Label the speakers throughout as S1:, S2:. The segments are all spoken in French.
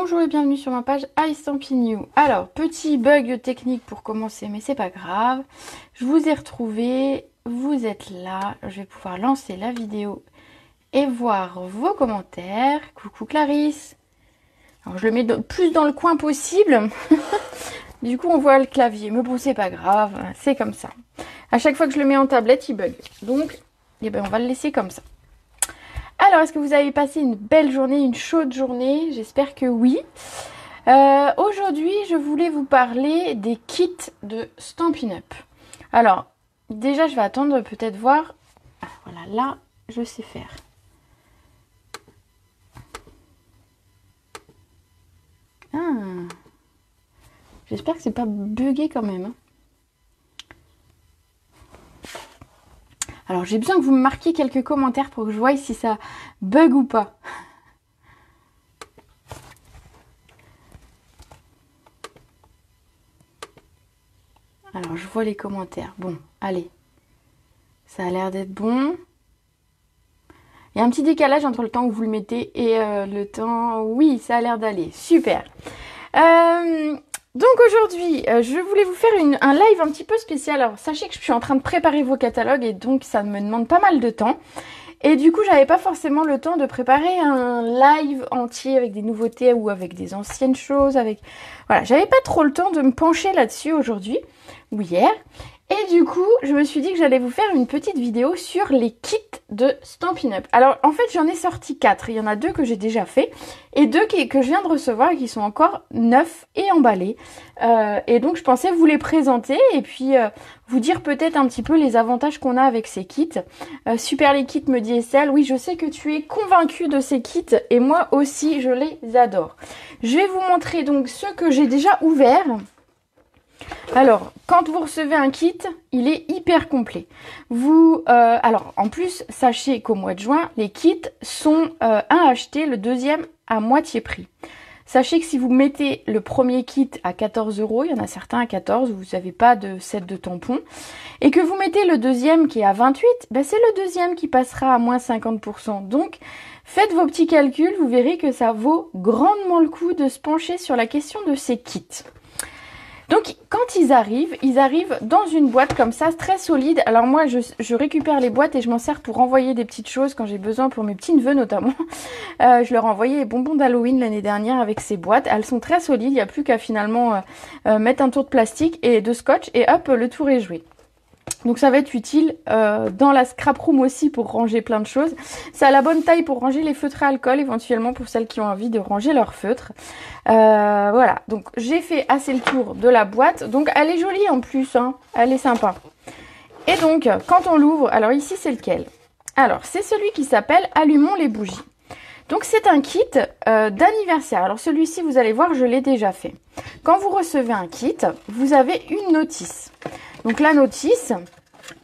S1: Bonjour et bienvenue sur ma page iStampin' You. Alors, petit bug technique pour commencer, mais c'est pas grave. Je vous ai retrouvé, vous êtes là, je vais pouvoir lancer la vidéo et voir vos commentaires. Coucou Clarisse. Alors, je le mets plus dans le coin possible. Du coup, on voit le clavier, mais bon, c'est pas grave, c'est comme ça. À chaque fois que je le mets en tablette, il bug. Donc, eh ben, on va le laisser comme ça. Alors, est-ce que vous avez passé une belle journée, une chaude journée? J'espère que oui. Aujourd'hui, je voulais vous parler des kits de Stampin' Up. Alors, déjà, je vais attendre peut-être voir. Ah, voilà, là, je sais faire. Ah. J'espère que c'est pas bugué quand même. Alors, j'ai besoin que vous me marquiez quelques commentaires pour que je voie si ça bug ou pas. Alors, je vois les commentaires. Bon, allez. Ça a l'air d'être bon. Il y a un petit décalage entre le temps où vous le mettez et le temps... Oui, ça a l'air d'aller. Super. Donc aujourd'hui, je voulais vous faire un live un petit peu spécial. Alors, sachez que je suis en train de préparer vos catalogues et donc ça me demande pas mal de temps. Et du coup, j'avais pas forcément le temps de préparer un live entier avec des nouveautés ou avec des anciennes choses. Voilà, j'avais pas trop le temps de me pencher là-dessus aujourd'hui ou hier. Et du coup, je me suis dit que j'allais vous faire une petite vidéo sur les kits de Stampin' Up. Alors, en fait, j'en ai sorti 4. Il y en a 2 que j'ai déjà fait et 2 que je viens de recevoir et qui sont encore neufs et emballés. Et donc, je pensais vous les présenter et puis vous dire peut-être un petit peu les avantages qu'on a avec ces kits. Super les kits, me dit Estelle. Oui, je sais que tu es convaincue de ces kits et moi aussi, je les adore. Je vais vous montrer donc ceux que j'ai déjà ouverts. Alors, quand vous recevez un kit, il est hyper complet. Alors, en plus, sachez qu'au mois de juin, les kits sont un acheté, le deuxième à moitié prix. Sachez que si vous mettez le premier kit à 14 €, il y en a certains à 14, vous n'avez pas de set de tampons, et que vous mettez le deuxième qui est à 28, ben c'est le deuxième qui passera à moins 50%. Donc, faites vos petits calculs, vous verrez que ça vaut grandement le coup de se pencher sur la question de ces kits. Donc, quand ils arrivent dans une boîte comme ça, très solide. Alors moi, je récupère les boîtes et je m'en sers pour envoyer des petites choses quand j'ai besoin pour mes petits-neveux notamment. Je leur ai envoyé les bonbons d'Halloween l'année dernière avec ces boîtes. Elles sont très solides, il n'y a plus qu'à finalement mettre un tour de plastique et de scotch et hop, le tour est joué. Donc ça va être utile dans la scrap room aussi pour ranger plein de choses. Ça a la bonne taille pour ranger les feutres à alcool, éventuellement pour celles qui ont envie de ranger leurs feutres. Voilà, donc j'ai fait assez le tour de la boîte. Donc elle est jolie en plus, hein. Elle est sympa. Et donc, quand on l'ouvre, alors ici c'est lequel? Alors c'est celui qui s'appelle Allumons les bougies. Donc c'est un kit d'anniversaire. Alors celui-ci, vous allez voir, je l'ai déjà fait. Quand vous recevez un kit, vous avez une notice. Donc la notice,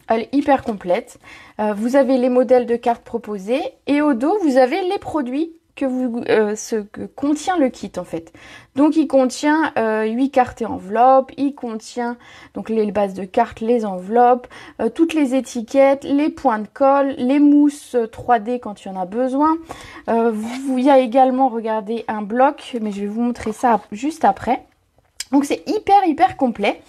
S1: elle est hyper complète. Vous avez les modèles de cartes proposés et au dos, vous avez les produits ce que contient le kit en fait. Donc il contient 8 cartes et enveloppes, il contient donc les bases de cartes, les enveloppes, toutes les étiquettes, les points de colle, les mousses 3D quand il y en a besoin. Il y a également, regardez, un bloc, mais je vais vous montrer ça juste après. Donc c'est hyper complet.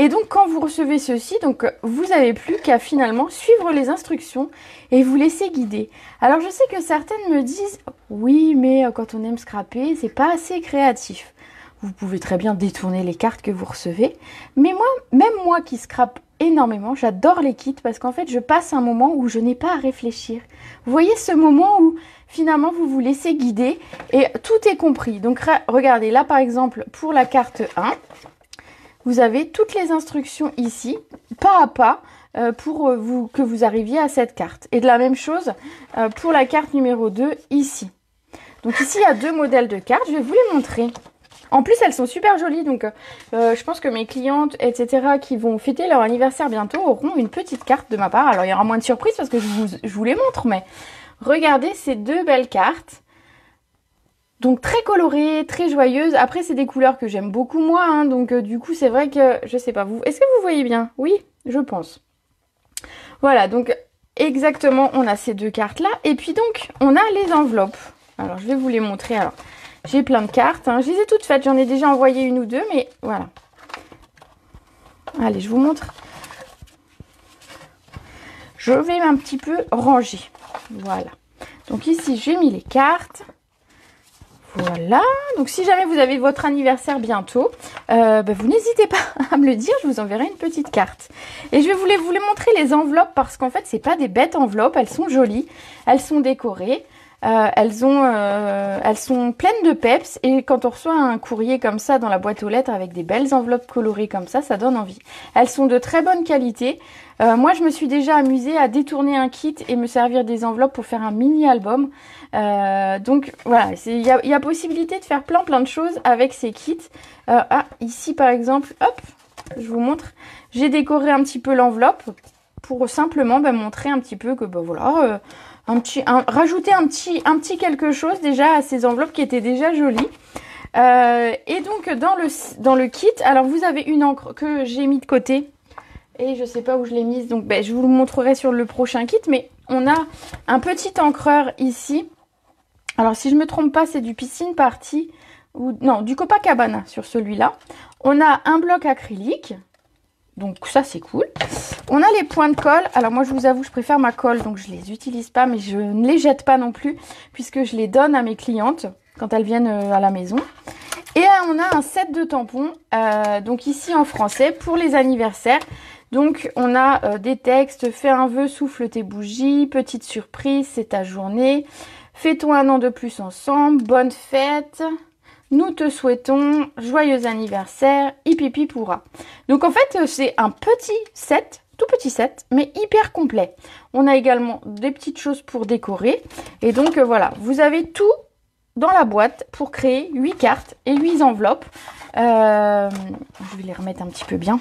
S1: Et donc quand vous recevez ceci, donc vous n'avez plus qu'à finalement suivre les instructions et vous laisser guider. Alors je sais que certaines me disent oui, mais quand on aime scraper, c'est pas assez créatif. Vous pouvez très bien détourner les cartes que vous recevez, mais même moi qui scrape énormément, j'adore les kits parce qu'en fait je passe un moment où je n'ai pas à réfléchir. Vous voyez ce moment où finalement vous vous laissez guider et tout est compris. Donc regardez là par exemple pour la carte 1. Vous avez toutes les instructions ici, pas à pas, pour que vous arriviez à cette carte. Et de la même chose pour la carte numéro 2 ici. Donc ici, il y a 2 modèles de cartes. Je vais vous les montrer. En plus, elles sont super jolies. Donc, je pense que mes clientes, etc., qui vont fêter leur anniversaire bientôt, auront une petite carte de ma part. Alors, il y aura moins de surprises parce que je vous les montre. Mais regardez ces 2 belles cartes. Donc très colorée, très joyeuse. Après c'est des couleurs que j'aime beaucoup moi, hein, donc du coup c'est vrai que je sais pas vous. Est-ce que vous voyez bien? Oui, je pense. Voilà, donc exactement on a ces 2 cartes là. Et puis donc on a les enveloppes. Alors je vais vous les montrer. Alors J'ai plein de cartes, hein. Je les ai toutes faites, j'en ai déjà envoyé une ou deux, mais voilà. Allez, je vous montre. Je vais un petit peu ranger. Voilà. Donc ici, j'ai mis les cartes. Voilà. Donc si jamais vous avez votre anniversaire bientôt, vous n'hésitez pas à me le dire. Je vous enverrai une petite carte. Et je vais vous les montrer les enveloppes parce qu'en fait, c'est pas des bêtes enveloppes. Elles sont jolies. Elles sont décorées. Elles sont pleines de peps et quand on reçoit un courrier comme ça dans la boîte aux lettres avec des belles enveloppes colorées comme ça donne envie. Elles sont de très bonne qualité. Moi, je me suis déjà amusée à détourner un kit et me servir des enveloppes pour faire un mini-album. Donc voilà, il y a possibilité de faire plein de choses avec ces kits. Ici par exemple, hop, je vous montre. J'ai décoré un petit peu l'enveloppe pour simplement montrer un petit peu que voilà... rajouter un petit quelque chose déjà à ces enveloppes qui étaient déjà jolies. Et donc dans le kit, alors vous avez une encre que j'ai mis de côté et je sais pas où je l'ai mise, donc je vous le montrerai sur le prochain kit, mais on a un petit encreur ici. Alors si je me trompe pas, c'est du Piscine Party ou non, du Copacabana sur celui-là. On a un bloc acrylique. Donc ça c'est cool. On a les points de colle. Alors moi je vous avoue je préfère ma colle donc je les utilise pas mais je ne les jette pas non plus puisque je les donne à mes clientes quand elles viennent à la maison. Et on a un set de tampons donc ici en français pour les anniversaires. Donc on a des textes, fais un vœu, souffle tes bougies, petite surprise, c'est ta journée, fêtons un an de plus ensemble, bonne fête. Nous te souhaitons joyeux anniversaire, hipipi pourra. Donc en fait, c'est un petit set, tout petit set, mais hyper complet. On a également des petites choses pour décorer. Et donc voilà, vous avez tout dans la boîte pour créer 8 cartes et 8 enveloppes. Je vais les remettre un petit peu bien.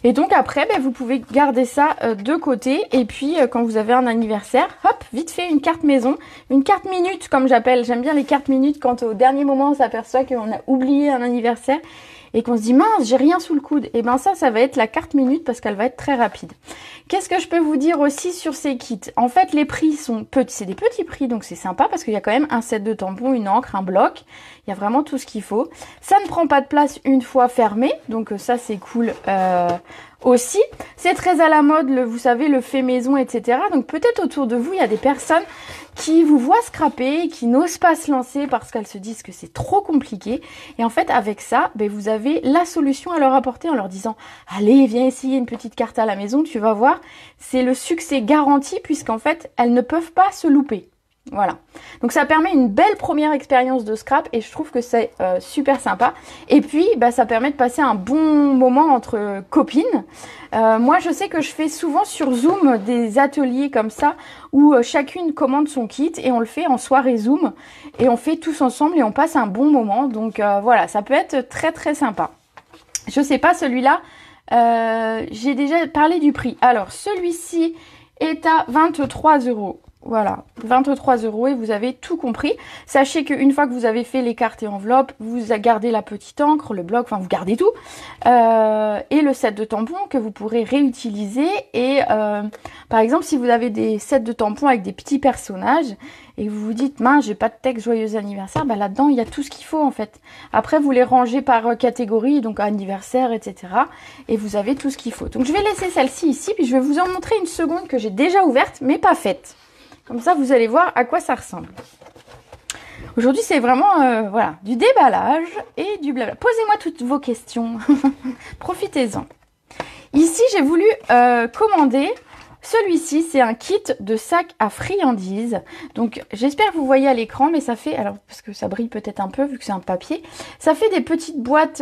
S1: Et donc après, vous pouvez garder ça de côté. Et puis quand vous avez un anniversaire, hop, vite fait une carte maison. Une carte minute comme j'appelle. J'aime bien les cartes minutes quand au dernier moment on s'aperçoit qu'on a oublié un anniversaire. Et qu'on se dit mince, j'ai rien sous le coude. Et ça va être la carte minute parce qu'elle va être très rapide. Qu'est-ce que je peux vous dire aussi sur ces kits? En fait, les prix sont petits. C'est des petits prix, donc c'est sympa parce qu'il y a quand même un set de tampons, une encre, un bloc. Il y a vraiment tout ce qu'il faut. Ça ne prend pas de place une fois fermé. Donc ça, c'est cool aussi. C'est très à la mode, vous savez, le fait maison, etc. Donc peut-être autour de vous, il y a des personnes qui vous voient scraper, qui n'osent pas se lancer parce qu'elles se disent que c'est trop compliqué. Et en fait, avec ça, vous avez la solution à leur apporter en leur disant « Allez, viens essayer une petite carte à la maison, tu vas voir. » C'est le succès garanti puisqu'en fait, elles ne peuvent pas se louper. Voilà. Donc ça permet une belle première expérience de scrap et je trouve que c'est super sympa. Et puis ça permet de passer un bon moment entre copines. Moi je sais que je fais souvent sur Zoom des ateliers comme ça où chacune commande son kit et on le fait en soirée Zoom et on fait tous ensemble et on passe un bon moment. Donc voilà, ça peut être très très sympa. Je sais pas, celui-là, j'ai déjà parlé du prix. Alors celui-ci est à 23 €. Voilà, 23 € et vous avez tout compris. Sachez qu'une fois que vous avez fait les cartes et enveloppes, vous gardez la petite encre, le bloc, enfin vous gardez tout. Et le set de tampons que vous pourrez réutiliser. Et par exemple, si vous avez des sets de tampons avec des petits personnages et que vous vous dites, mince, j'ai pas de texte joyeux anniversaire, là-dedans, il y a tout ce qu'il faut en fait. Après, vous les rangez par catégorie, donc anniversaire, etc. Et vous avez tout ce qu'il faut. Donc je vais laisser celle-ci ici, puis je vais vous en montrer une seconde que j'ai déjà ouverte, mais pas faite. Comme ça, vous allez voir à quoi ça ressemble. Aujourd'hui, c'est vraiment voilà, du déballage et du blabla. Posez-moi toutes vos questions. Profitez-en. Ici, j'ai voulu commander. Celui-ci, c'est un kit de sac à friandises. Donc, j'espère que vous voyez à l'écran, mais ça fait... Alors, parce que ça brille peut-être un peu, vu que c'est un papier. Ça fait des petites boîtes...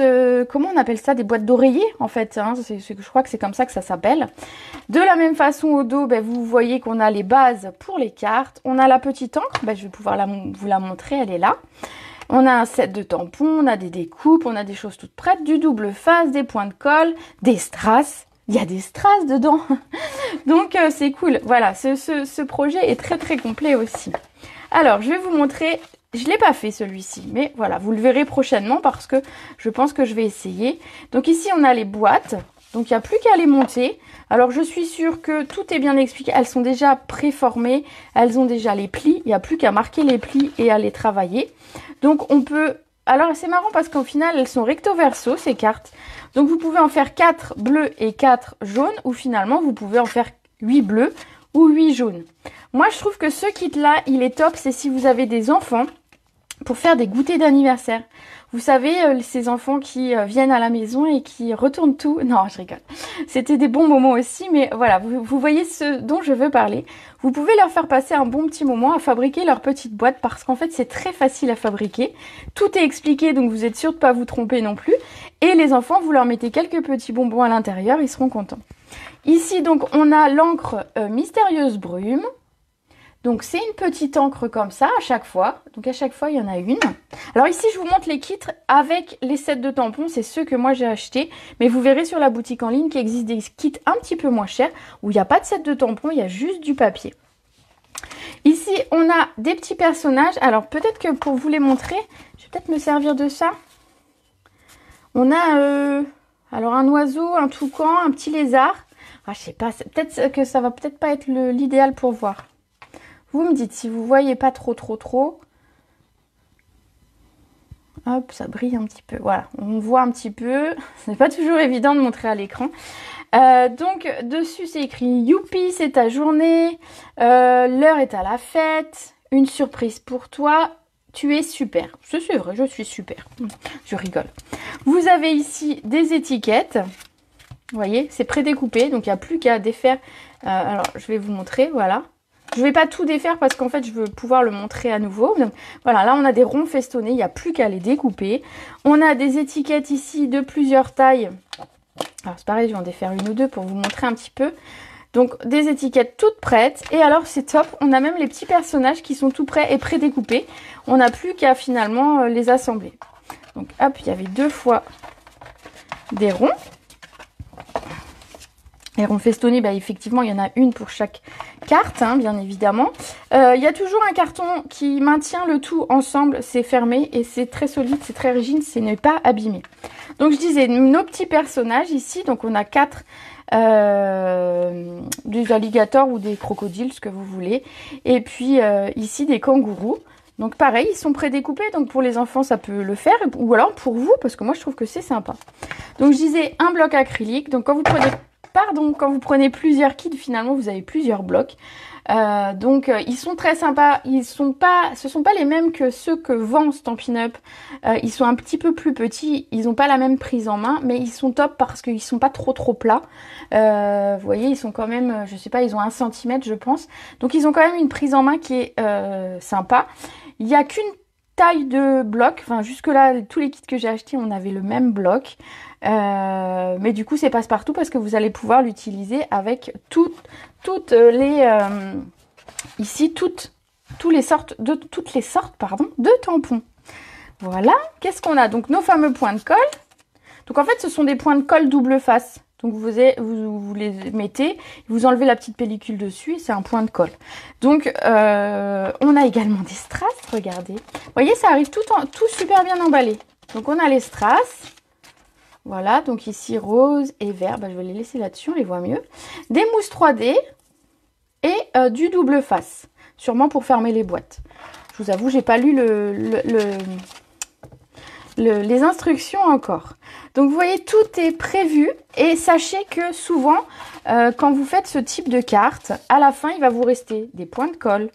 S1: comment on appelle ça? Des boîtes d'oreiller, en fait. Hein, je crois que c'est comme ça que ça s'appelle. De la même façon, au dos, vous voyez qu'on a les bases pour les cartes. On a la petite encre. Je vais pouvoir vous la montrer, elle est là. On a un set de tampons, on a des découpes, on a des choses toutes prêtes, du double face, des points de colle, des strass. Il y a des strass dedans. Donc, c'est cool. Voilà, ce projet est très, très complet aussi. Alors, je vais vous montrer... Je ne l'ai pas fait celui-ci, mais voilà, vous le verrez prochainement parce que je pense que je vais essayer. Donc ici, on a les boîtes. Donc il n'y a plus qu'à les monter. Alors je suis sûre que tout est bien expliqué. Elles sont déjà préformées, elles ont déjà les plis. Il n'y a plus qu'à marquer les plis et à les travailler. Donc on peut... Alors c'est marrant parce qu'au final elles sont recto verso ces cartes. Donc vous pouvez en faire 4 bleus et 4 jaunes, ou finalement vous pouvez en faire 8 bleus ou 8 jaunes. Moi je trouve que ce kit là il est top, c'est si vous avez des enfants pour faire des goûters d'anniversaire. Vous savez, ces enfants qui viennent à la maison et qui retournent tout. Non, je rigole. C'était des bons moments aussi, mais voilà, vous voyez ce dont je veux parler. Vous pouvez leur faire passer un bon petit moment à fabriquer leur petite boîte parce qu'en fait, c'est très facile à fabriquer. Tout est expliqué, donc vous êtes sûr de ne pas vous tromper non plus. Et les enfants, vous leur mettez quelques petits bonbons à l'intérieur, ils seront contents. Ici, donc, on a l'encre Mystérieuse Brume. Donc c'est une petite encre comme ça à chaque fois. Donc à chaque fois il y en a une. Alors ici je vous montre les kits avec les sets de tampons. C'est ceux que moi j'ai achetés. Mais vous verrez sur la boutique en ligne qu'il existe des kits un petit peu moins chers. Où il n'y a pas de set de tampons, il y a juste du papier. Ici on a des petits personnages. Alors peut-être que pour vous les montrer, je vais peut-être me servir de ça. On a alors un oiseau, un toucan, un petit lézard. Ah je sais pas, peut-être que ça va peut-être pas être l'idéal pour voir. Vous me dites si vous voyez pas trop. Hop, ça brille un petit peu. Voilà, on voit un petit peu. C'est pas toujours évident de montrer à l'écran. Donc, dessus, c'est écrit « Youpi, c'est ta journée. L'heure est à la fête. Une surprise pour toi. Tu es super. » C'est vrai, je suis super. Je rigole. Vous avez ici des étiquettes. Vous voyez, c'est prédécoupé. Donc, il n'y a plus qu'à défaire. Alors, je vais vous montrer. Voilà. Je ne vais pas tout défaire parce qu'en fait, je veux pouvoir le montrer à nouveau. Donc, voilà, là, on a des ronds festonnés. Il n'y a plus qu'à les découper. On a des étiquettes ici de plusieurs tailles. Alors, c'est pareil, je vais en défaire une ou deux pour vous montrer un petit peu. Donc, des étiquettes toutes prêtes. Et alors, c'est top. On a même les petits personnages qui sont tout prêts et prédécoupés. On n'a plus qu'à finalement les assembler. Donc, hop, il y avait 2 fois des ronds. Les ronds festonnés, bah, effectivement, il y en a une pour chaque carte, hein, bien évidemment. Il y a toujours un carton qui maintient le tout ensemble. C'est fermé et c'est très solide, c'est très rigide, c'est ne pas abîmé. Donc, je disais, nos petits personnages ici. Donc, on a 4 des alligators ou des crocodiles, ce que vous voulez. Et puis, ici, des kangourous. Donc, pareil, ils sont prédécoupés. Donc, pour les enfants, ça peut le faire. Ou alors, pour vous, parce que moi, je trouve que c'est sympa. Donc, je disais, un bloc acrylique. Donc, quand vous prenez plusieurs kits, finalement, vous avez plusieurs blocs. Donc, ils sont très sympas. Ce sont pas les mêmes que ceux que vend Stampin' Up. Ils sont un petit peu plus petits. Ils n'ont pas la même prise en main, mais ils sont top parce qu'ils sont pas trop plats. Vous voyez, ils sont quand même, je sais pas, ils ont 1 cm, je pense. Donc, ils ont quand même une prise en main qui est sympa. Il n'y a qu'une taille de bloc. Enfin, jusque-là, tous les kits que j'ai achetés, on avait le même bloc. Mais du coup c'est passe-partout parce que vous allez pouvoir l'utiliser avec toutes les sortes de tampons. Voilà, qu'est-ce qu'on a? Donc nos fameux points de colle. Donc en fait ce sont des points de colle double face. Donc vous les mettez, vous enlevez la petite pellicule dessus et c'est un point de colle. Donc on a également des strass, regardez. Vous voyez, ça arrive tout super bien emballé. Donc on a les strass. Voilà, donc ici rose et vert, bah, je vais les laisser là-dessus, on les voit mieux. Des mousses 3D et du double face, sûrement pour fermer les boîtes. Je vous avoue, j'ai pas lu les instructions encore. Donc vous voyez, tout est prévu et sachez que souvent, quand vous faites ce type de carte, à la fin, il va vous rester des points de colle.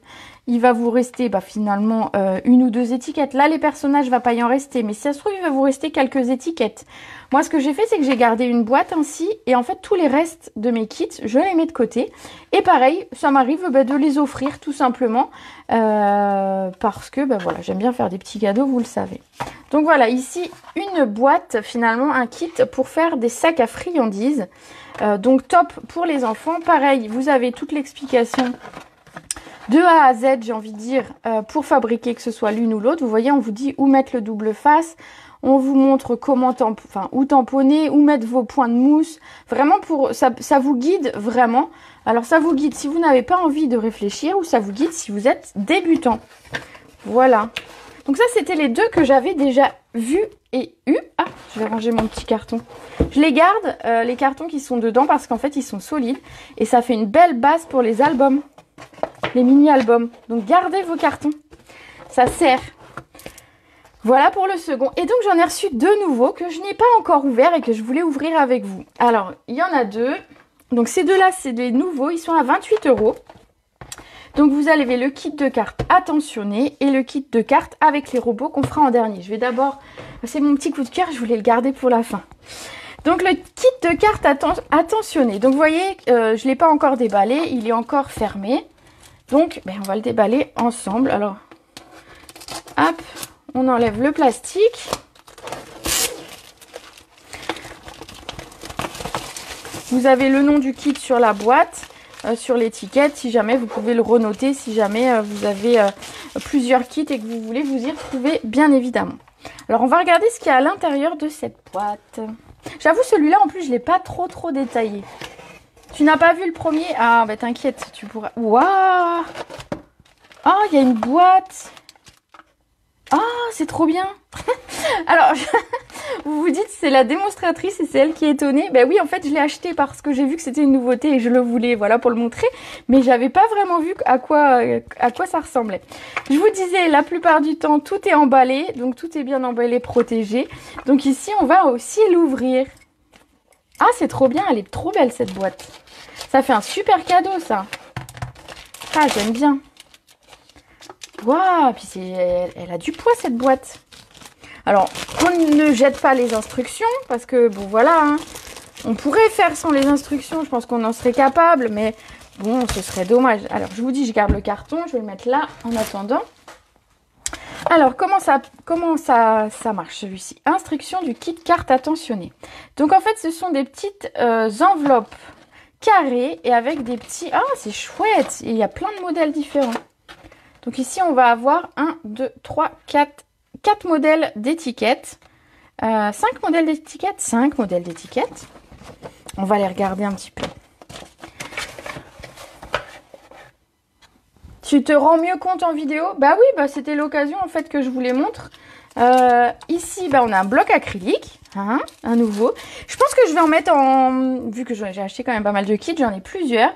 S1: Il va vous rester finalement 1 ou 2 étiquettes. Là, les personnages, il ne va pas y en rester. Mais si ça se trouve, il va vous rester quelques étiquettes. Moi, ce que j'ai fait, c'est que j'ai gardé une boîte ainsi. Et en fait, tous les restes de mes kits, je les mets de côté. Et pareil, ça m'arrive de les offrir tout simplement. Parce que voilà, j'aime bien faire des petits cadeaux, vous le savez. Donc voilà, ici, une boîte, finalement, un kit pour faire des sacs à friandises. Donc top pour les enfants. Pareil, vous avez toute l'explication de A à Z, j'ai envie de dire, pour fabriquer que ce soit l'une ou l'autre. Vous voyez, on vous dit où mettre le double face. On vous montre comment où tamponner, où mettre vos points de mousse. Vraiment, ça vous guide vraiment. Alors, ça vous guide si vous n'avez pas envie de réfléchir ou ça vous guide si vous êtes débutant. Voilà. Donc ça, c'était les 2 que j'avais déjà vu et eu. Ah, je vais ranger mon petit carton. Je les garde, les cartons qui sont dedans, parce qu'en fait, ils sont solides. Et ça fait une belle base pour les albums. Les mini-albums. Donc, gardez vos cartons. Ça sert. Voilà pour le second. Et donc, j'en ai reçu deux nouveaux que je n'ai pas encore ouverts et que je voulais ouvrir avec vous. Alors, il y en a deux. Donc, ces deux-là, c'est des nouveaux. Ils sont à 28 €. Donc, vous avez le kit de cartes attentionné et le kit de cartes avec les robots qu'on fera en dernier. Je vais d'abord... C'est mon petit coup de cœur, je voulais le garder pour la fin. Donc, le kit de cartes attentionné. Donc, vous voyez, je ne l'ai pas encore déballé. Il est encore fermé. Donc, on va le déballer ensemble. Alors, hop, on enlève le plastique. Vous avez le nom du kit sur la boîte. Sur l'étiquette, si jamais vous pouvez le renoter, si jamais vous avez plusieurs kits et que vous voulez vous y retrouver, bien évidemment. Alors, on va regarder ce qu'il y a à l'intérieur de cette boîte. J'avoue, celui-là, en plus, je ne l'ai pas trop détaillé. Tu n'as pas vu le premier? Ah, bah t'inquiète, tu pourras... Waouh! Oh, il y a une boîte. Ah, c'est trop bien. Alors, vous vous dites, c'est la démonstratrice et c'est elle qui est étonnée. Ben oui, en fait, je l'ai acheté parce que j'ai vu que c'était une nouveauté et je le voulais, voilà, pour le montrer. Mais j'avais pas vraiment vu à quoi ça ressemblait. Je vous disais, la plupart du temps, tout est emballé. Donc, tout est bien emballé, protégé. Donc, ici, on va aussi l'ouvrir. Ah, c'est trop bien. Elle est trop belle, cette boîte. Ça fait un super cadeau, ça. Ah, j'aime bien. Waouh, puis elle a du poids, cette boîte. Alors, on ne jette pas les instructions, parce que, bon, voilà, hein, on pourrait faire sans les instructions, je pense qu'on en serait capable, mais bon, ce serait dommage. Alors, je vous dis, je garde le carton, je vais le mettre là, en attendant. Alors, comment ça marche, celui-ci? Instruction du kit carte attentionnée. Donc, en fait, ce sont des petites enveloppes carrées, et avec des petits... Ah, c'est chouette! Et il y a plein de modèles différents. Donc ici, on va avoir 1, 2, 3, 4 modèles d'étiquettes. 5 modèles d'étiquettes. 5 modèles d'étiquettes. On va les regarder un petit peu. Tu te rends mieux compte en vidéo? Bah oui, bah c'était l'occasion en fait que je vous les montre. Ici, bah, on a un bloc acrylique. Hein, un nouveau. Je pense que je vais en mettre en... Vu que j'ai acheté quand même pas mal de kits, j'en ai plusieurs.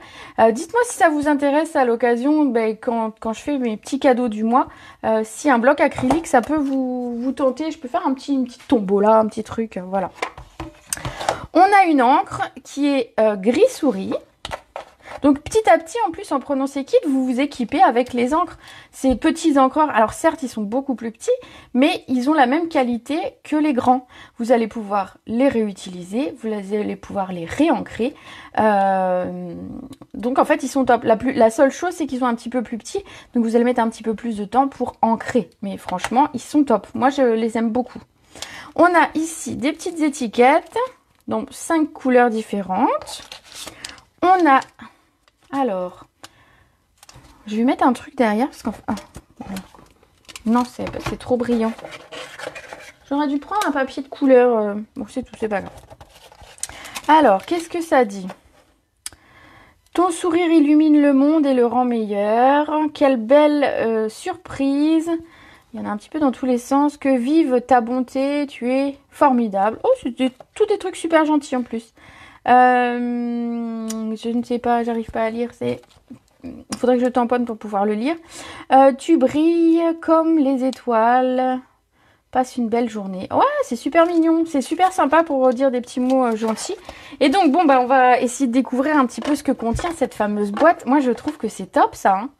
S1: Dites-moi si ça vous intéresse à l'occasion, ben, quand je fais mes petits cadeaux du mois, si un bloc acrylique, ça peut vous tenter. Je peux faire une petite tombola, un petit truc, voilà. On a une encre qui est gris souris. Donc petit à petit, en plus, en prenant ces kits, vous vous équipez avec les encres. Ces petits encreurs, alors certes, ils sont beaucoup plus petits, mais ils ont la même qualité que les grands. Vous allez pouvoir les réutiliser, vous allez pouvoir les réancrer. Donc en fait, ils sont top. La seule chose, c'est qu'ils sont un petit peu plus petits, donc vous allez mettre un petit peu plus de temps pour ancrer. Mais franchement, ils sont top. Moi, je les aime beaucoup. On a ici des petites étiquettes, donc 5 couleurs différentes. On a... Alors, je vais mettre un truc derrière parce qu'en fait... non, c'est trop brillant. J'aurais dû prendre un papier de couleur. Bon, c'est tout, c'est pas grave. Alors, qu'est-ce que ça dit? Ton sourire illumine le monde et le rend meilleur. Quelle belle surprise. Il y en a un petit peu dans tous les sens. Que vive ta bonté, tu es formidable. Oh, c'est tous des trucs super gentils en plus. Je ne sais pas, j'arrive pas à lire. Il faudrait que je tamponne pour pouvoir le lire. Tu brilles comme les étoiles. Passe une belle journée. Ouais, c'est super mignon. C'est super sympa pour dire des petits mots gentils. Et donc, bon, bah, on va essayer de découvrir un petit peu ce que contient cette fameuse boîte. Moi, je trouve que c'est top, ça. Hein.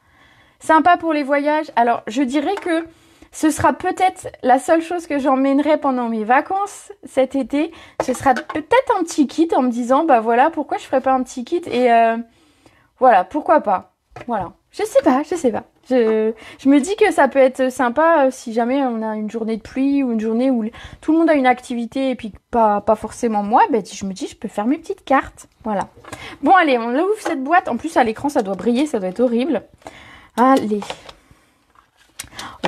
S1: Sympa pour les voyages. Alors, je dirais que ce sera peut-être la seule chose que j'emmènerai pendant mes vacances cet été. Ce sera peut-être un petit kit en me disant, bah voilà, pourquoi je ferais pas un petit kit? Et voilà, pourquoi pas. Voilà. Je sais pas. Je me dis que ça peut être sympa si jamais on a une journée de pluie ou une journée où tout le monde a une activité et puis pas forcément moi, ben je me dis je peux faire mes petites cartes. Voilà. Bon allez, on ouvre cette boîte. En plus à l'écran ça doit briller, ça doit être horrible. Allez.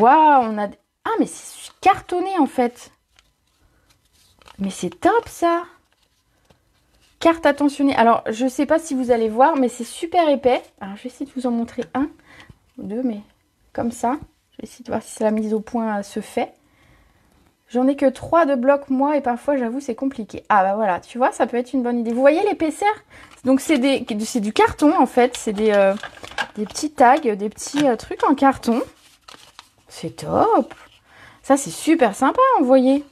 S1: Waouh, on a... Ah mais c'est cartonné en fait. Mais c'est top ça. Carte attentionnée. Alors je sais pas si vous allez voir mais c'est super épais. Alors je vais essayer de vous en montrer un. Deux, mais comme ça. Je vais essayer de voir si la mise au point se fait. J'en ai que 3 de blocs moi et parfois j'avoue c'est compliqué. Ah bah voilà, tu vois, ça peut être une bonne idée. Vous voyez l'épaisseur? Donc c'est du carton en fait, c'est des petits tags, des petits trucs en carton. C'est top. Ça c'est super sympa, vous voyez.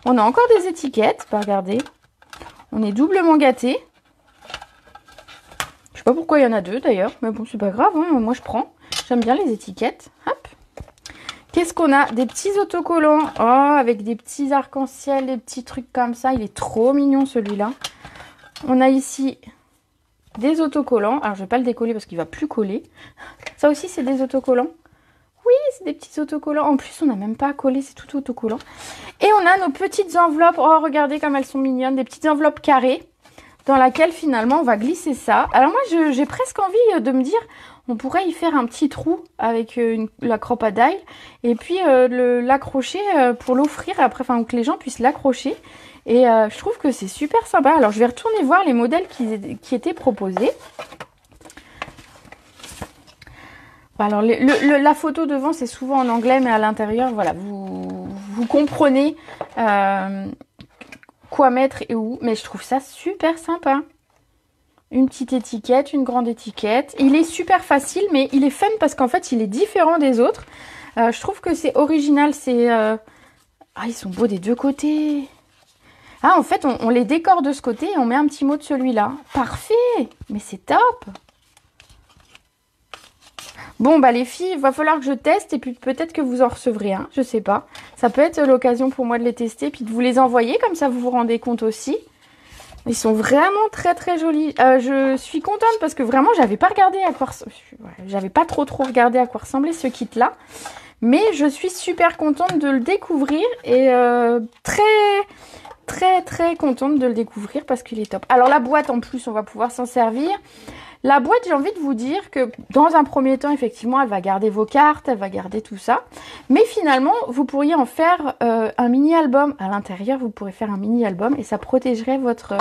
S1: On a encore des étiquettes, bah, regardez. On est doublement gâtés. Je sais pas pourquoi il y en a 2 d'ailleurs, mais bon c'est pas grave, hein. Moi je prends. J'aime bien les étiquettes. Hop. Qu'est-ce qu'on a? Des petits autocollants. Oh, avec des petits arcs-en-ciel, des petits trucs comme ça. Il est trop mignon celui-là. On a ici des autocollants. Alors, je vais pas le décoller parce qu'il va plus coller. Ça aussi, c'est des autocollants. Oui, c'est des petits autocollants. En plus, on n'a même pas à coller, c'est tout autocollant. Et on a nos petites enveloppes. Oh, regardez comme elles sont mignonnes. Des petites enveloppes carrées dans laquelle finalement on va glisser ça. Alors moi, j'ai presque envie de me dire... On pourrait y faire un petit trou avec la crocodile et puis l'accrocher pour l'offrir après, enfin que les gens puissent l'accrocher. Et je trouve que c'est super sympa. Alors je vais retourner voir les modèles qui étaient proposés. Alors la photo devant c'est souvent en anglais, mais à l'intérieur, voilà, vous comprenez quoi mettre et où. Mais je trouve ça super sympa. Une petite étiquette, une grande étiquette. Il est super facile, mais il est fun parce qu'en fait, il est différent des autres. Je trouve que c'est original. C'est Ah, ils sont beaux des deux côtés. Ah, en fait, on les décore de ce côté et on met un petit mot de celui-là. Parfait. Mais c'est top. Bon, bah les filles, il va falloir que je teste et puis peut-être que vous en recevrez un. Je sais pas. Ça peut être l'occasion pour moi de les tester puis de vous les envoyer. Comme ça, vous vous rendez compte aussi. Ils sont vraiment très très jolis. Je suis contente parce que vraiment j'avais pas regardé à quoi j'avais pas trop regardé à quoi ressemblait ce kit là. Mais je suis super contente de le découvrir et très contente de le découvrir parce qu'il est top. Alors la boîte en plus on va pouvoir s'en servir. La boîte, j'ai envie de vous dire que dans un premier temps, effectivement, elle va garder vos cartes, elle va garder tout ça. Mais finalement, vous pourriez en faire un mini-album. À l'intérieur, vous pourrez faire un mini-album et ça protégerait votre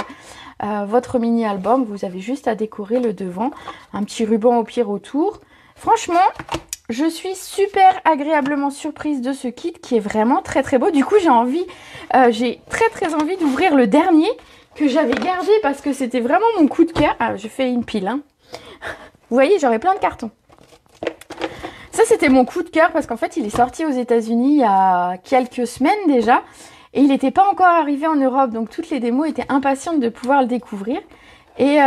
S1: mini-album. Vous avez juste à décorer le devant, un petit ruban au pire autour. Franchement, je suis super agréablement surprise de ce kit qui est vraiment très très beau. Du coup, j'ai très envie d'ouvrir le dernier que j'avais gardé parce que c'était vraiment mon coup de cœur. Ah, je fais une pile, hein. Vous voyez, j'aurais plein de cartons. Ça, c'était mon coup de cœur parce qu'en fait, il est sorti aux États-Unis il y a quelques semaines déjà. Et il n'était pas encore arrivé en Europe. Donc, toutes les démos étaient impatientes de pouvoir le découvrir. Et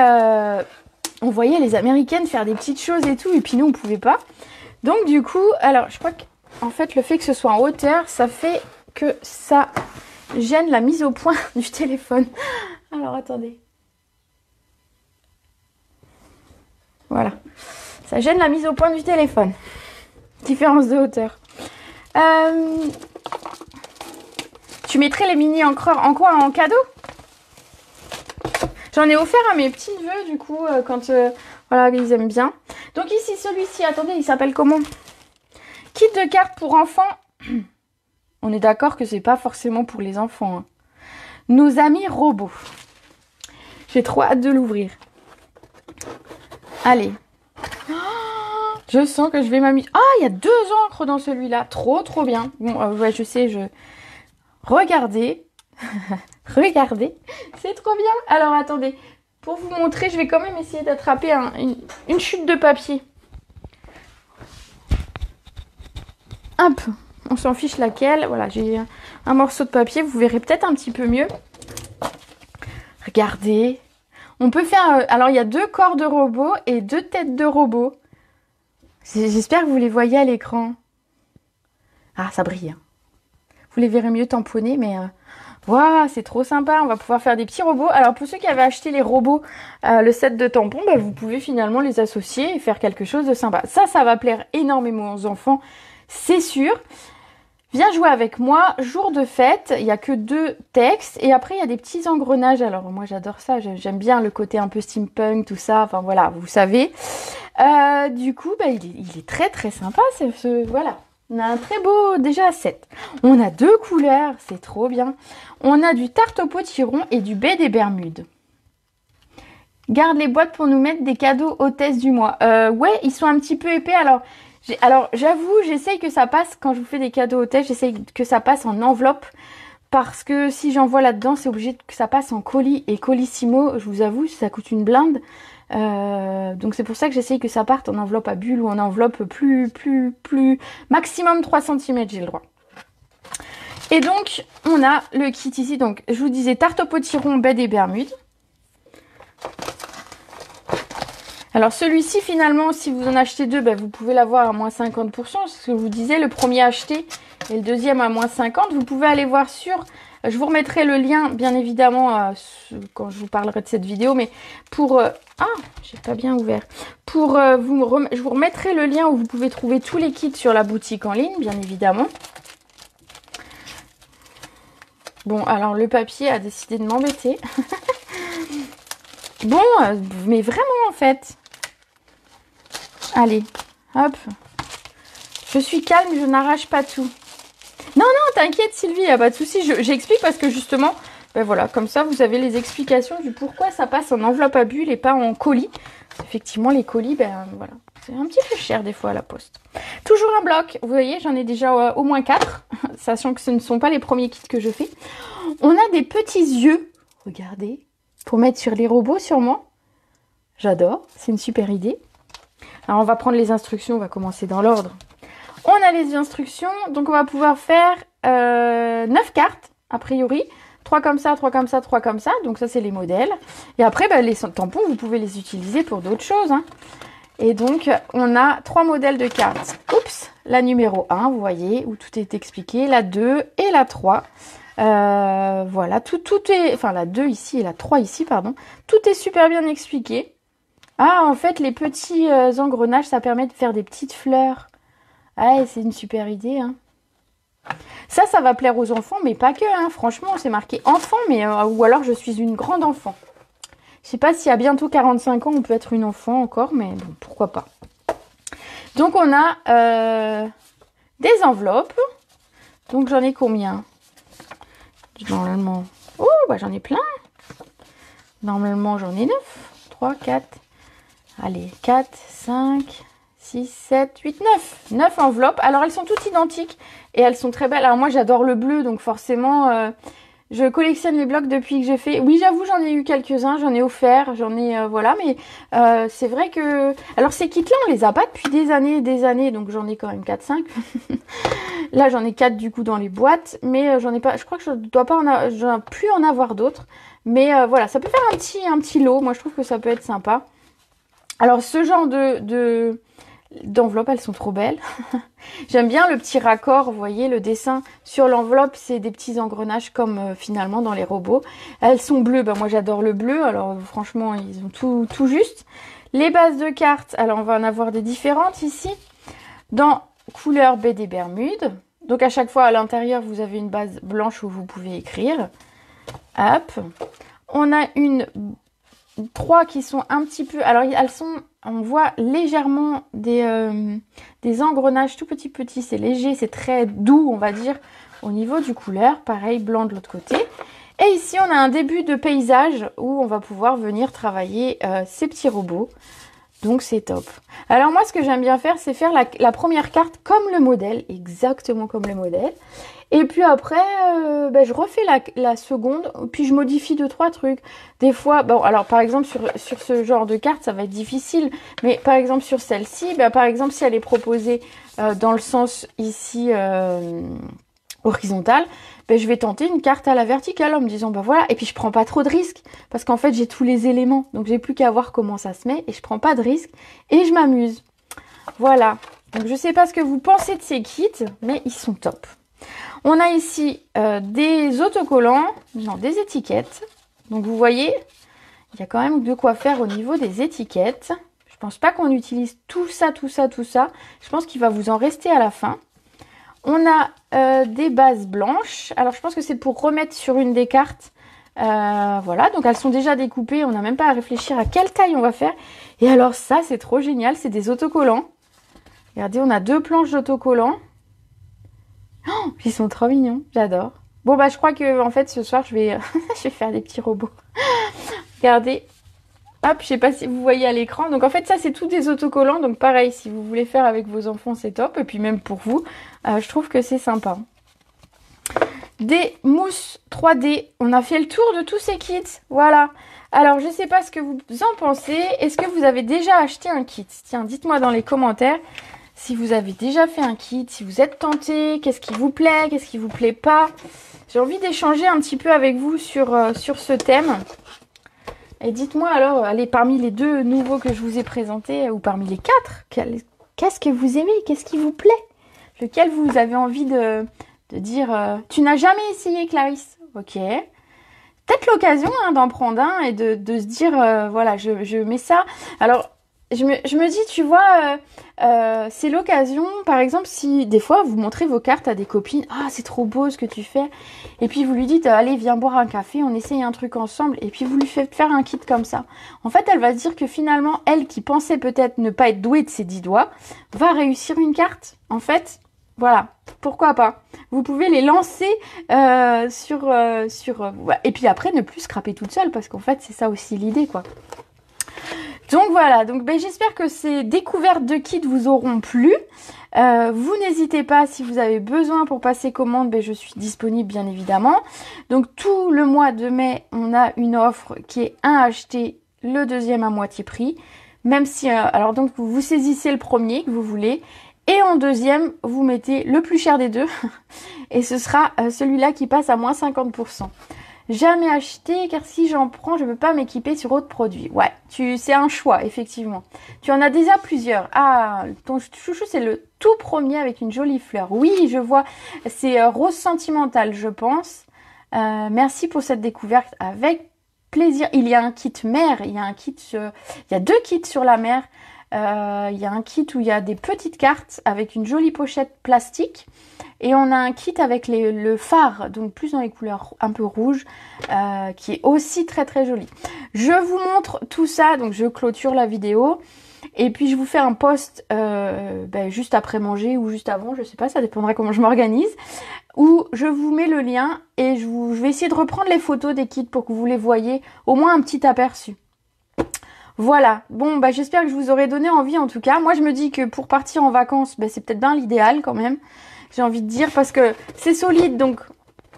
S1: on voyait les Américaines faire des petites choses et tout. Et puis nous, on ne pouvait pas. Donc, du coup, alors, je crois qu'en fait, le fait que ce soit en hauteur, ça fait que ça gêne la mise au point du téléphone. Alors, attendez. Voilà. Ça gêne la mise au point du téléphone. Différence de hauteur. Tu mettrais les mini encreurs en quoi? En cadeau? J'en ai offert à mes petits neveux, du coup, quand voilà, ils aiment bien. Donc ici, celui-ci, attendez, il s'appelle comment? Kit de cartes pour enfants. On est d'accord que c'est pas forcément pour les enfants, hein. Nos amis robots. J'ai trop hâte de l'ouvrir. Allez. Je sens que je vais m'amuser. Ah, il y a 2 encres dans celui-là. Trop bien. Bon, ouais, je sais, Regardez. Regardez. C'est trop bien. Alors, attendez. Pour vous montrer, je vais quand même essayer d'attraper une chute de papier. Hop. On s'en fiche laquelle. Voilà, j'ai un morceau de papier. Vous verrez peut-être un petit peu mieux. Regardez. On peut faire... alors, il y a 2 corps de robots et 2 têtes de robots. J'espère que vous les voyez à l'écran. Ah, ça brille, hein. Vous les verrez mieux tamponnés, mais... Waouh, c'est trop sympa. On va pouvoir faire des petits robots. Alors, pour ceux qui avaient acheté les robots, le set de tampons, bah, vous pouvez finalement les associer et faire quelque chose de sympa. Ça va plaire énormément aux enfants, c'est sûr. Viens jouer avec moi, jour de fête, il n'y a que 2 textes et après il y a des petits engrenages. Alors moi j'adore ça, j'aime bien le côté un peu steampunk, tout ça, enfin voilà, vous savez. Du coup, bah, il est très sympa, voilà. On a un très beau, déjà 7. On a 2 couleurs, c'est trop bien. On a du tarte au potiron et du baie des Bermudes. Garde les boîtes pour nous mettre des cadeaux hôtesse du mois. Ouais, ils sont un petit peu épais, alors... Alors, j'avoue, j'essaye que ça passe, quand je vous fais des cadeaux au test, j'essaye que ça passe en enveloppe. Parce que si j'envoie là-dedans, c'est obligé que ça passe en colis. Et Colissimo, je vous avoue, ça coûte une blinde. Donc c'est pour ça que j'essaye que ça parte en enveloppe à bulles ou en enveloppe plus maximum 3 cm, j'ai le droit. Et donc, on a le kit ici. Donc, je vous disais tarte au potiron, baie des Bermudes. Alors celui-ci finalement, si vous en achetez deux, ben, vous pouvez l'avoir à moins 50%. C'est ce que je vous disais, le premier acheté et le deuxième à moins 50. Vous pouvez aller voir sur... Je vous remettrai le lien, bien évidemment, quand je vous parlerai de cette vidéo. Mais pour... Ah, j'ai pas bien ouvert. Pour je vous remettrai le lien où vous pouvez trouver tous les kits sur la boutique en ligne, bien évidemment. Bon, alors le papier a décidé de m'embêter. Bon, mais vraiment en fait... Allez, hop. Je suis calme, je n'arrache pas tout. Non, non, t'inquiète Sylvie, il n'y a pas de souci. J'explique parce que justement, ben voilà, comme ça, vous avez les explications du pourquoi ça passe en enveloppe à bulles et pas en colis. Effectivement, les colis, ben voilà, c'est un petit peu cher des fois à la poste. Toujours un bloc. Vous voyez, j'en ai déjà au moins 4, sachant que ce ne sont pas les premiers kits que je fais. On a des petits yeux, regardez, pour mettre sur les robots sûrement. J'adore, c'est une super idée. Alors, on va prendre les instructions, on va commencer dans l'ordre. On a les instructions, donc on va pouvoir faire 9 cartes, a priori. 3 comme ça, 3 comme ça, 3 comme ça. Donc ça, c'est les modèles. Et après, bah, les tampons, vous pouvez les utiliser pour d'autres choses. Hein. Et donc, on a 3 modèles de cartes. Oups, la numéro 1, vous voyez, où tout est expliqué. La 2 et la 3. Voilà, tout est... Enfin, la 2 ici et la 3 ici, pardon. Tout est super bien expliqué. Ah, en fait, les petits engrenages, ça permet de faire des petites fleurs. Ah, c'est une super idée. Hein. Ça va plaire aux enfants, mais pas que. Hein. Franchement, c'est marqué enfant, mais ou alors je suis une grande enfant. Je sais pas si à bientôt 45 ans, on peut être une enfant encore, mais bon, pourquoi pas. Donc, on a des enveloppes. Donc, j'en ai combien? Normalement... Oh, bah j'en ai plein. Normalement, j'en ai 9. 3, 4... Allez, 4, 5, 6, 7, 8, 9. 9 enveloppes. Alors, elles sont toutes identiques et elles sont très belles. Alors, moi, j'adore le bleu, donc forcément, je collectionne les blocs depuis que j'ai fait. Oui, j'avoue, j'en ai eu quelques-uns, j'en ai offert, j'en ai... voilà, mais c'est vrai que... Alors, ces kits-là, on les a pas depuis des années, donc j'en ai quand même 4, 5. Là, j'en ai 4 du coup dans les boîtes, mais j'en ai pas... Je crois que je dois pas plus en avoir d'autres. Mais voilà, ça peut faire un petit lot. Moi, je trouve que ça peut être sympa. Alors, ce genre d'enveloppe, elles sont trop belles. J'aime bien le petit raccord, vous voyez, le dessin sur l'enveloppe, c'est des petits engrenages comme finalement dans les robots. Elles sont bleues, ben moi j'adore le bleu, alors franchement, ils ont tout juste. Les bases de cartes, alors on va en avoir des différentes ici. Dans couleur baie des Bermudes. Donc à chaque fois, à l'intérieur, vous avez une base blanche où vous pouvez écrire. Hop. On a une... 3 qui sont un petit peu... Alors, elles sont... On voit légèrement des engrenages tout petits. C'est léger, c'est très doux, on va dire, au niveau du couleur. Pareil, blanc de l'autre côté. Et ici, on a un début de paysage où on va pouvoir venir travailler ces petits robots. Donc, c'est top. Alors, moi, ce que j'aime bien faire, c'est faire la première carte comme le modèle. Exactement comme le modèle. Et puis après, je refais la seconde, puis je modifie 2-3 trucs. Des fois, bon, alors par exemple, sur ce genre de carte, ça va être difficile. Mais par exemple, sur celle-ci, par exemple, si elle est proposée dans le sens ici horizontal, je vais tenter une carte à la verticale en me disant, voilà. Et puis, je prends pas trop de risques parce qu'en fait, j'ai tous les éléments. Donc, j'ai plus qu'à voir comment ça se met et je prends pas de risques et je m'amuse. Voilà. Donc, je sais pas ce que vous pensez de ces kits, mais ils sont top. On a ici des autocollants, non, des étiquettes. Donc vous voyez, il y a quand même de quoi faire au niveau des étiquettes. Je pense pas qu'on utilise tout ça. Je pense qu'il va vous en rester à la fin. On a des bases blanches. Alors je pense que c'est pour remettre sur une des cartes. Voilà, donc elles sont déjà découpées. On n'a même pas à réfléchir à quelle taille on va faire. Et alors ça, c'est trop génial, c'est des autocollants. Regardez, on a 2 planches d'autocollants. Oh, ils sont trop mignons, j'adore. Bon, je crois que en fait, ce soir, je vais faire des petits robots. Regardez. Hop, je sais pas si vous voyez à l'écran. Donc en fait, ça c'est tout des autocollants. Donc pareil, si vous voulez faire avec vos enfants, c'est top. Et puis même pour vous, je trouve que c'est sympa. Des mousses 3D. On a fait le tour de tous ces kits. Voilà. Alors, je sais pas ce que vous en pensez. Est-ce que vous avez déjà acheté un kit? Tiens, dites-moi dans les commentaires si vous avez déjà fait un kit, si vous êtes tenté, qu'est-ce qui vous plaît, qu'est-ce qui vous plaît pas. J'ai envie d'échanger un petit peu avec vous sur ce thème. Et dites-moi alors, allez, parmi les 2 nouveaux que je vous ai présentés, ou parmi les 4, qu'est-ce que vous aimez, qu'est-ce qui vous plaît? Lequel vous avez envie de dire tu n'as jamais essayé, Clarisse? Ok. Peut-être l'occasion d'en prendre un et de se dire voilà, je mets ça. Alors, je me dis, tu vois, c'est l'occasion, par exemple, si des fois vous montrez vos cartes à des copines, ah, c'est trop beau ce que tu fais, et puis vous lui dites, allez, viens boire un café, on essaye un truc ensemble, et puis vous lui faites faire un kit comme ça. En fait, elle va se dire que finalement, elle qui pensait peut-être ne pas être douée de ses 10 doigts, va réussir une carte. En fait, voilà, pourquoi pas. Vous pouvez les lancer et puis après, ne plus scraper toute seule, parce qu'en fait, c'est ça aussi l'idée, quoi. Donc voilà, donc j'espère que ces découvertes de kits vous auront plu. Vous n'hésitez pas, si vous avez besoin pour passer commande, je suis disponible bien évidemment. Donc tout le mois de mai, on a une offre qui est un acheté, le deuxième à moitié prix. Même si, alors donc vous saisissez le premier que vous voulez. Et en deuxième, vous mettez le plus cher des 2. Et ce sera celui-là qui passe à moins 50%. Jamais acheté, car si j'en prends, je ne peux pas m'équiper sur autre produit. Ouais, c'est un choix, effectivement. Tu en as déjà plusieurs. Ah, ton chouchou, c'est le tout premier avec une jolie fleur. Oui, je vois. C'est rose sentimental, je pense. Merci pour cette découverte. Avec plaisir. Il y a un kit mer. Il y a 2 kits sur la mer. Il y a un kit où il y a des petites cartes avec une jolie pochette plastique. Et on a un kit avec le phare, donc plus dans les couleurs un peu rouges, qui est aussi très très joli. Je vous montre tout ça, donc je clôture la vidéo. Et puis je vous fais un post juste après manger ou juste avant, je sais pas, ça dépendra comment je m'organise. Où je vous mets le lien et je vais essayer de reprendre les photos des kits pour que vous les voyez, au moins un petit aperçu. Voilà, bon j'espère que je vous aurai donné envie en tout cas. Moi je me dis que pour partir en vacances, c'est peut-être bien l'idéal quand même. J'ai envie de dire parce que c'est solide, donc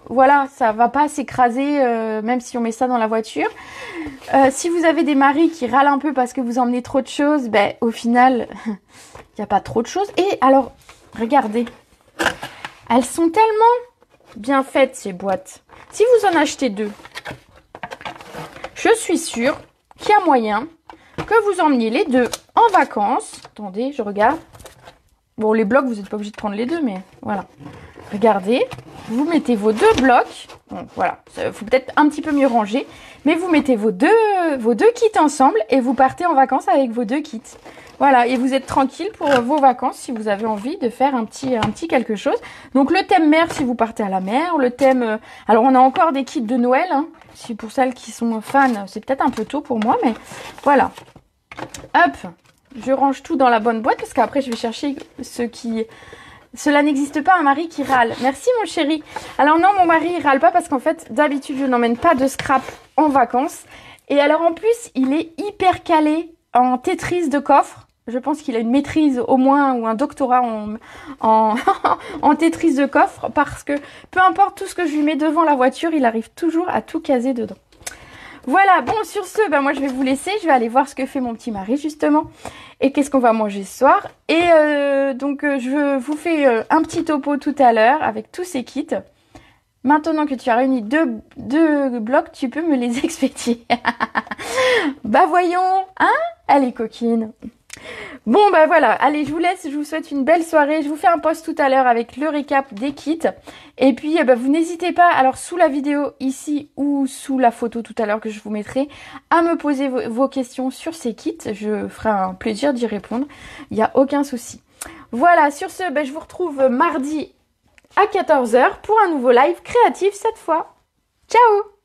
S1: voilà, ça va pas s'écraser même si on met ça dans la voiture. Si vous avez des maris qui râlent un peu parce que vous emmenez trop de choses, au final, il n'y a pas trop de choses. Et alors, regardez, elles sont tellement bien faites ces boîtes. Si vous en achetez 2, je suis sûre qu'il y a moyen que vous emmeniez les 2 en vacances. Attendez, je regarde. Bon, les blocs, vous n'êtes pas obligé de prendre les 2, mais voilà. Regardez, vous mettez vos 2 blocs. Bon, voilà, il faut peut-être un petit peu mieux ranger. Mais vous mettez vos deux kits ensemble et vous partez en vacances avec vos 2 kits. Voilà, et vous êtes tranquille pour vos vacances si vous avez envie de faire un petit quelque chose. Donc le thème mer si vous partez à la mer. Le thème... alors on a encore des kits de Noël. Hein. Si pour celles qui sont fans, c'est peut-être un peu tôt pour moi, mais voilà. Hop, je range tout dans la bonne boîte parce qu'après je vais chercher ceux qui... Cela n'existe pas un mari qui râle. Merci mon chéri. Alors non, mon mari il râle pas parce qu'en fait d'habitude je n'emmène pas de scrap en vacances. Et alors en plus il est hyper calé en Tetris de coffre. Je pense qu'il a une maîtrise au moins ou un doctorat en Tetris de coffre parce que peu importe tout ce que je lui mets devant la voiture, il arrive toujours à tout caser dedans. Voilà, bon sur ce, moi je vais vous laisser, je vais aller voir ce que fait mon petit mari justement et qu'est-ce qu'on va manger ce soir. Et donc je vous fais un petit topo tout à l'heure avec tous ces kits. Maintenant que tu as réuni deux blocs, tu peux me les expédier. Voyons, hein? Elle est coquine. Bon voilà, allez je vous laisse, je vous souhaite une belle soirée, je vous fais un post tout à l'heure avec le récap des kits et puis vous n'hésitez pas, alors sous la vidéo ici ou sous la photo tout à l'heure que je vous mettrai, à me poser vos questions sur ces kits, je ferai un plaisir d'y répondre, il n'y a aucun souci. Voilà, sur ce, je vous retrouve mardi à 14 h pour un nouveau live créatif cette fois. Ciao!